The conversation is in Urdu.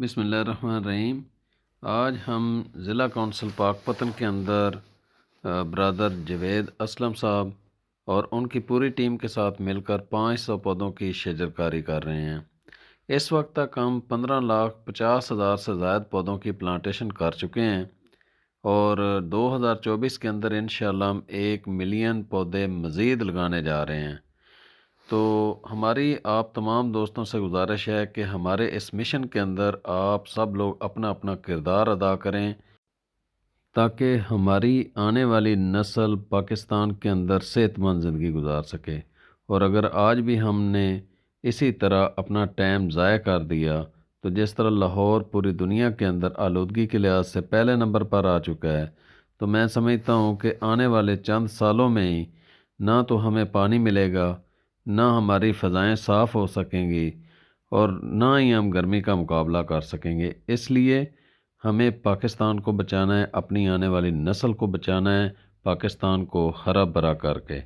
بسم اللہ الرحمن الرحیم۔ آج ہم ضلع کونسل پاک پتن کے اندر برادر جوید اسلم صاحب اور ان کی پوری ٹیم کے ساتھ مل کر 500 پودوں کی شجرکاری کر رہے ہیں۔ اس وقت تک ہم 15,50,000 سے زائد پودوں کی پلانٹیشن کر چکے ہیں اور 2024 کے اندر انشاءاللہ ہم 1 ملین پودے مزید لگانے جا رہے ہیں۔ تو ہماری آپ تمام دوستوں سے گزارش ہے کہ ہمارے اس مشن کے اندر آپ سب لوگ اپنا اپنا کردار ادا کریں تاکہ ہماری آنے والی نسل پاکستان کے اندر صحت مند زندگی گزار سکے۔ اور اگر آج بھی ہم نے اسی طرح اپنا ٹائم ضائع کر دیا تو جس طرح لاہور پوری دنیا کے اندر آلودگی کے لحاظ سے پہلے نمبر پر آ چکا ہے، تو میں سمجھتا ہوں کہ آنے والے چند سالوں میں ہی نہ تو ہمیں پانی ملے گا، نہ ہماری فضائیں صاف ہو سکیں گی اور نہ ہی ہم گرمی کا مقابلہ کر سکیں گے۔ اس لیے ہمیں پاکستان کو بچانا ہے، اپنی آنے والی نسل کو بچانا ہے، پاکستان کو ہرا بھرا کر کے۔